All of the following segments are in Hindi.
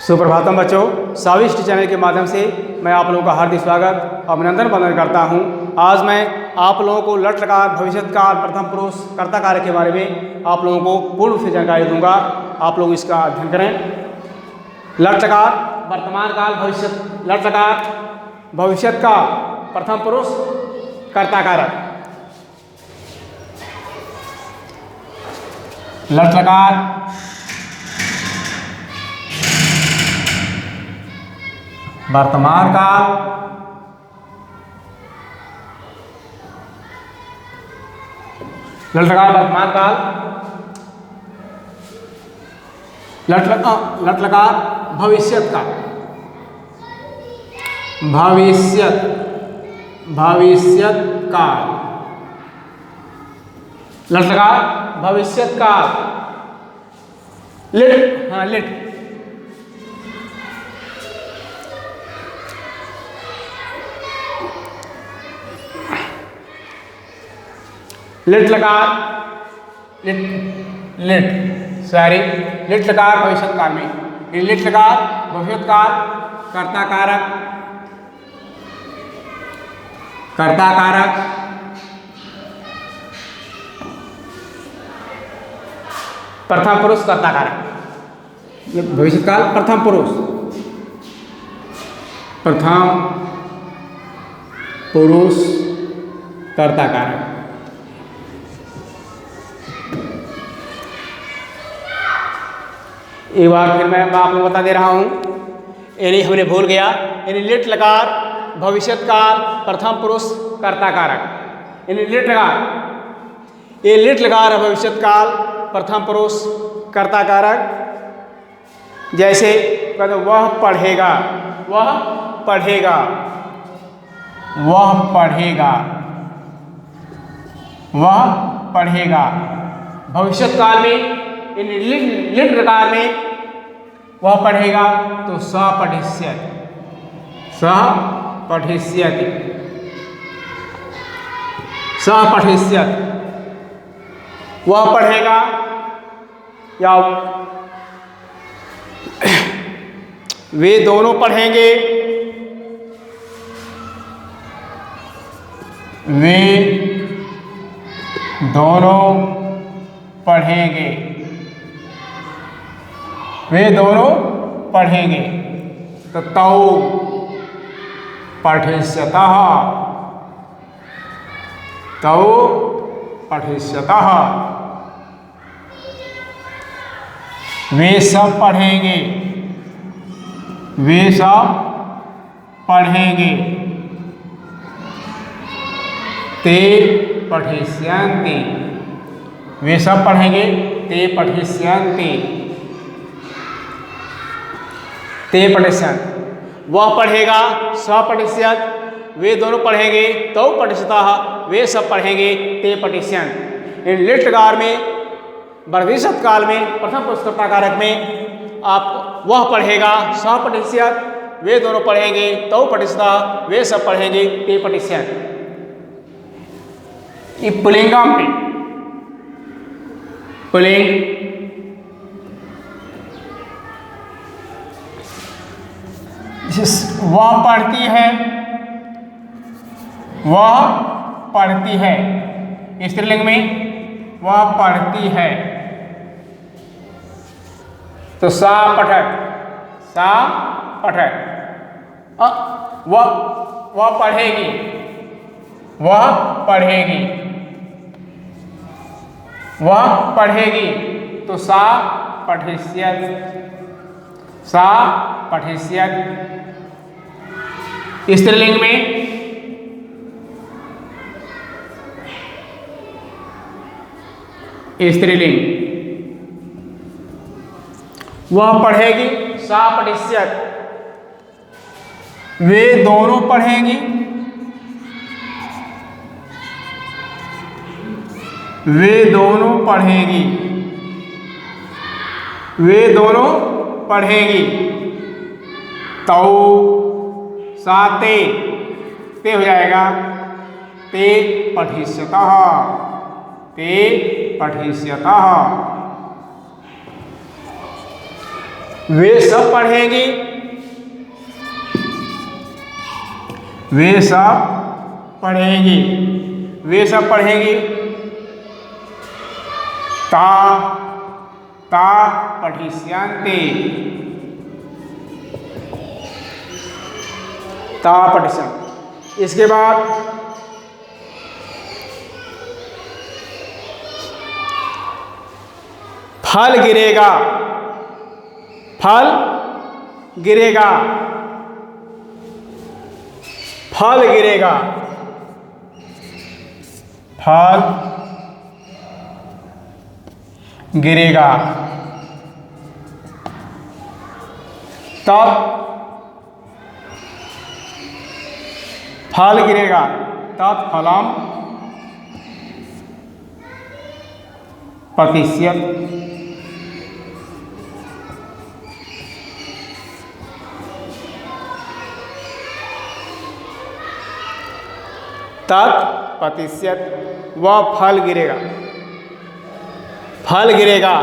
सुप्रभातम बच्चों, स्वादिष्ट चैनल के माध्यम से मैं आप लोगों का हार्दिक स्वागत अभिनंदन वंदन करता हूं। आज मैं आप लोगों को लट लकार भविष्यकाल प्रथम पुरुष कर्ता कारक के बारे में आप लोगों को पूर्ण रूप से जानकारी दूंगा। आप लोग इसका अध्ययन करें। लट लकार वर्तमान काल भविष्य, लट लकार भविष्य का प्रथम पुरुष कर्ता कारक। लट लकार वर्तमान काल लट लकार वर्तमान काल लट लकार भविष्यत काल भविष्यत काल लट लकार भविष्यत काल लिट लिट लिट लकार लिट लकार भविष्यत काल में लिट लकार भविष्यत काल कर्ता कारक प्रथम पुरुष कर्ता कारक। भविष्यत काल प्रथम पुरुष कर्ता कारक। एक बार फिर मैं आप लोगों को बता दे रहा हूँ, यानी हमने भूल गया। यानी लिट लकार भविष्यत काल प्रथम पुरुष कर्ता कारक। यानी लिट लकार, ये लिट लकार भविष्यत काल प्रथम पुरुष कर्ता कारक। जैसे कहते वह पढ़ेगा, वह पढ़ेगा, वह पढ़ेगा, वह पढ़ेगा। भविष्यत काल में लिट लकार में वह पढ़ेगा तो स पठिष्यति वह पढ़ेगा, या वे दोनों पढ़ेंगे, वे दोनों पढ़ेंगे, वे दोनों पढ़ेंगे। तो तौ पठिष्यतः, तौ पठिष्यतः, वे सब पढ़ेंगे, वे सब पढ़ेंगे। ते पठिष्यन्ति, वे सब पढ़ेंगे, ते पठिष्यन्ति, ते पठिष्यन्ति। वह पढ़ेगा स पठिष्यत्, वे दोनों पढ़ेंगे तौ पठिष्यतः, वे सब पढ़ेंगे, ते पठिष्यन्ति। इन लिट लकार में भविष्यत काल में प्रथम पुरुष कर्ता कारक में आप वह पढ़ेगा स पठिष्यत्, वे दोनों पढ़ेंगे तौ पठिष्यतः, वे सब पढ़ेंगे, ते पठिष्यन्ति। ये पुल्लिंगम में पुल्लिंग वह पढ़ती है, वह पढ़ती है। स्त्रीलिंग में वह पढ़ती है तो सा पठक, सा पठक। वह पढ़ेगी, वह पढ़ेगी, वह पढ़ेगी तो सा पठिष्यत्, सा पठिष्यत्। स्त्रीलिंग में स्त्रीलिंग वह पढ़ेगी, सा पठिष्यत्, वे दोनों पढ़ेंगी, वे दोनों पढ़ेगी, वे दोनों पढ़ेगी। तौ साते, ते हो जाएगा ते पठिष्यतः, ते पठिष्यतः। वे सब पढ़ेंगी, वे सब पढ़ेंगी, वे सब पढ़ेंगी। ता ता पठिष्यन्ति, ता पठिष्यन्ति। इसके बाद फल गिरेगा, फल गिरेगा, फल गिरेगा, फल गिरेगा। तब फल गिरेगा, तब फलम पतिष्यत्, तत्पतिष्यत्, वह फल गिरेगा, फल गिरेगा।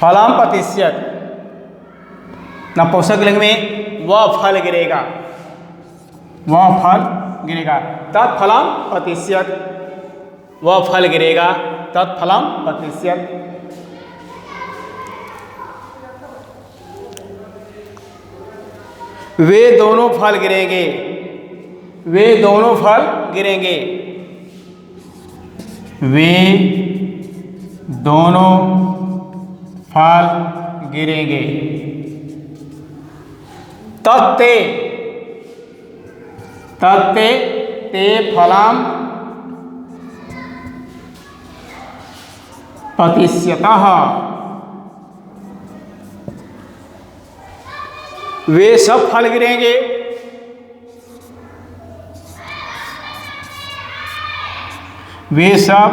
फलम पतिष्यत्, नपुंसकलिंग में वह फल गिरेगा, वह फल गिरेगा। तत्फलम पतिष्यत्, वह फल गिरेगा, तत्फलम पतिष्यत्। वे दोनों फल गिरेंगे, वे दोनों फल गिरेंगे, वे दोनों फल गिरेंगे। तत्ते तत्ते ते फलम पतिष्यतः, वे सब फल गिरेंगे, वे सब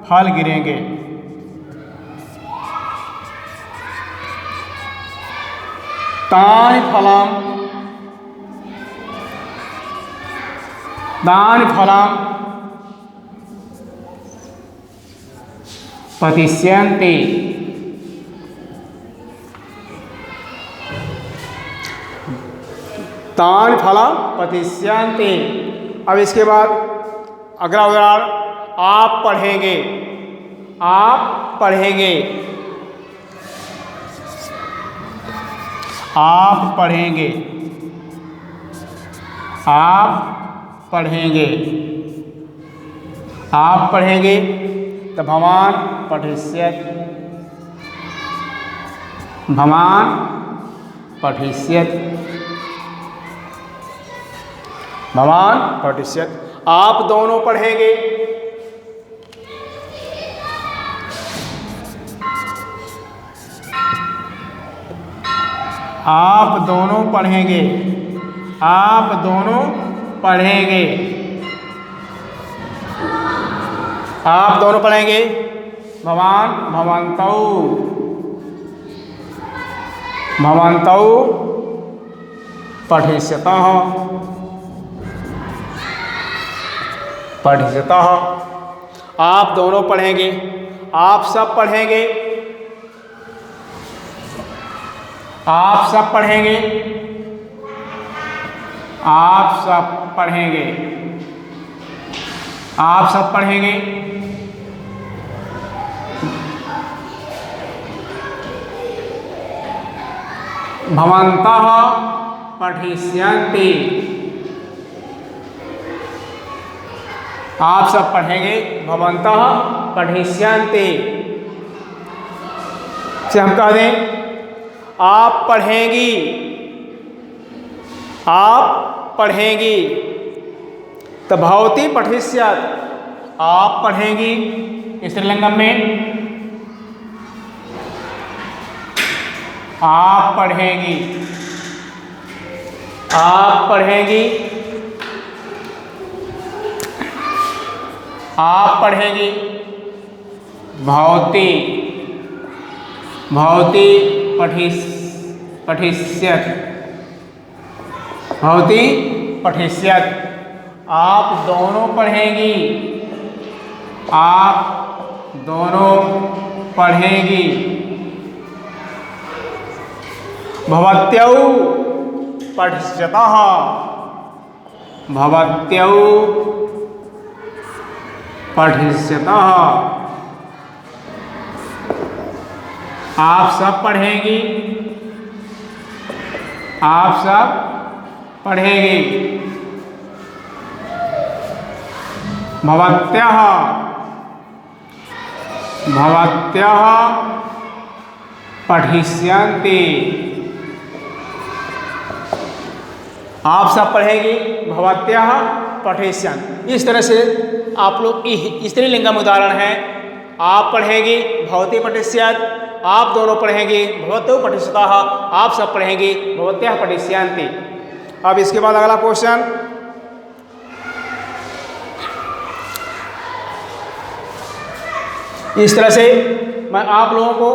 फल गिरेंगे। तानि फलम, तानि फलम पतिष्यन्ति, तानि फलम पतिष्यन्ति। अब इसके बाद अगला उदाहरण, आप पढ़ेंगे, आप पढ़ेंगे, आप पढ़ेंगे, आप पढ़ेंगे, आप पढ़ेंगे। तो भवान पठिष्यत्, भवान पठिष्यत्, भवान पठिष्यत्। आप दोनों पढ़ेंगे, आप दोनों पढ़ेंगे, आप दोनों पढ़ेंगे, आप दोनों पढ़ेंगे। भवान भवन्तौ, भवन्तौ पठिष्यतः, पठिष्यतः। आप दोनों पढ़ेंगे, आप सब पढ़ेंगे, आप सब पढ़ेंगे, आप सब पढ़ेंगे, आप सब पढ़ेंगे। भवन्तः पठिष्यन्ति, आप सब पढ़ेंगे, भवन्तः पठिष्यन्ति। से हम कह दें आप पढ़ेंगी, आप पढ़ेंगी। तो भवती पठिष्यत्, आप पढ़ेंगी स्त्रीलिंगम में, आप पढ़ेंगी, आप पढ़ेंगी, आप पढ़ेंगी। भवती, भवती पठिष्यत्, भवती पठिष्यत्। आप दोनों पढ़ेंगी, आप दोनों पढ़ेंगी, भवत्यौ पठिष्यतः, भवत्यौ पठिष्यतः। आप सब पढ़ेंगी, आप सब पढ़ेंगी। भवत्यः, भवत्यः पठिष्यन्ति। आप सब पढ़ेंगी, भवत्यः पठिष्यन्ति। इस तरह से आप लोग स्त्रीलिंगम उदाहरण है। आप पढ़ेंगी, भवती पठिष्यत्। आप दोनों पढ़ेंगे, भवत्यौ पठिष्यतः। आप सब पढ़ेंगे, भवत्यः पठिष्यन्ति। अब इसके बाद अगला क्वेश्चन, इस तरह से मैं आप लोगों को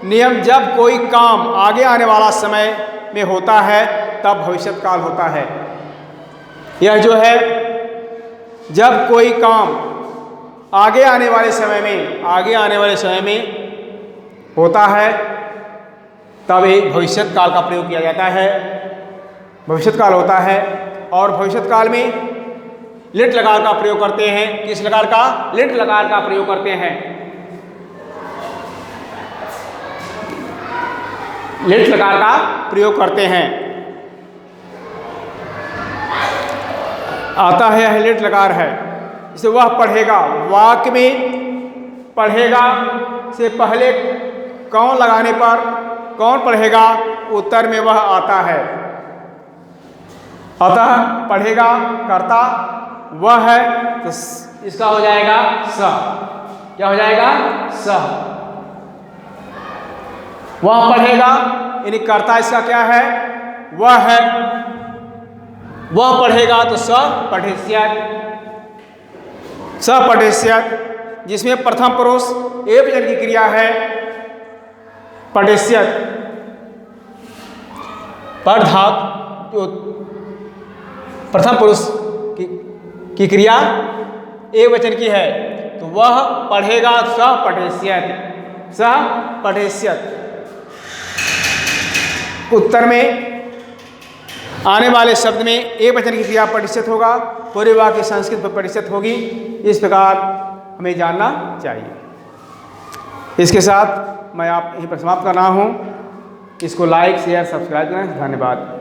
नियम, जब कोई काम आगे आने वाला समय में होता है तब भविष्यत काल होता है। यह जो है, जब कोई काम आगे आने वाले समय में, आगे आने वाले समय में होता है तब एक भविष्यत काल का प्रयोग किया जाता है। भविष्यत काल होता है और भविष्यत काल में लिट लकार का प्रयोग करते हैं। किस लकार का? लिट लकार का प्रयोग करते हैं। लिट लकार का प्रयोग करते हैं। आता है, यह लिट लकार है। इसे वह पढ़ेगा, वाक्य में पढ़ेगा से पहले कौन लगाने पर कौन पढ़ेगा, उत्तर में वह आता है। अतः पढ़ेगा कर्ता वह है, तो इसका हो जाएगा स। क्या हो जाएगा? स। वह पढ़ेगा यानी कर्ता इसका क्या है? वह है। वह पढ़ेगा तो स पठिष्यत्। स पठिष्यत्, जिसमें प्रथम पुरुष एकवचन की क्रिया है पठिष्यत्। पर धातु प्रथम पुरुष की क्रिया एक वचन की है, तो वह पढ़ेगा, स पठिष्यत्। स पठिष्यत्। उत्तर में आने वाले शब्द में एक वचन की क्रिया पठिष्यत् होगा, पूरे वाक्य संस्कृत पर पठिष्यत् होगी। इस प्रकार हमें जानना चाहिए। इसके साथ मैं आप यहीं पर समाप्त कर रहा हूँ। इसको लाइक, शेयर, सब्सक्राइब करें। धन्यवाद।